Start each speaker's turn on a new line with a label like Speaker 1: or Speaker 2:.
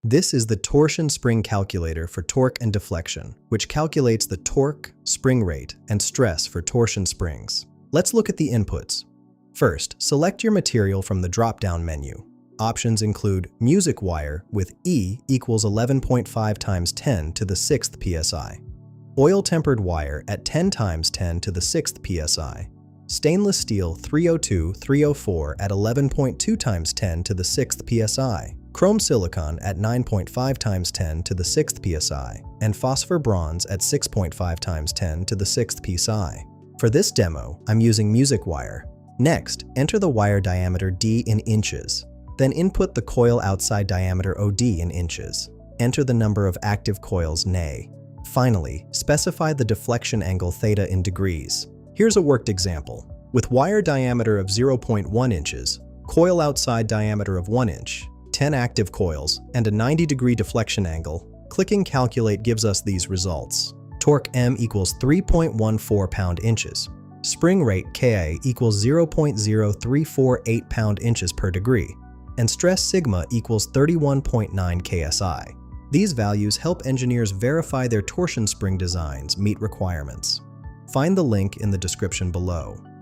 Speaker 1: This is the Torsion Spring Calculator for torque and deflection, which calculates the torque, spring rate, and stress for torsion springs. Let's look at the inputs. First, select your material from the drop-down menu. Options include music wire with E equals 11.5 times 10 to the 6th psi, oil-tempered wire at 10 times 10 to the 6th psi, stainless steel 302/304 at 11.2 times 10 to the 6th psi, chrome silicon at 9.5 times 10 to the 6th psi, and phosphor bronze at 6.5 times 10 to the 6th psi. For this demo, I'm using music wire. Next, enter the wire diameter D in inches. Then input the coil outside diameter OD in inches. Enter the number of active coils Na. Finally, specify the deflection angle theta in degrees. Here's a worked example. With wire diameter of 0.1 inches, coil outside diameter of 1 inch, 10 active coils, and a 90-degree deflection angle, clicking Calculate gives us these results. Torque M equals 3.14 pound-inches. Spring rate Ka equals 0.0348 pound-inches per degree. And stress sigma equals 31.9 ksi. These values help engineers verify their torsion spring designs meet requirements. Find the link in the description below.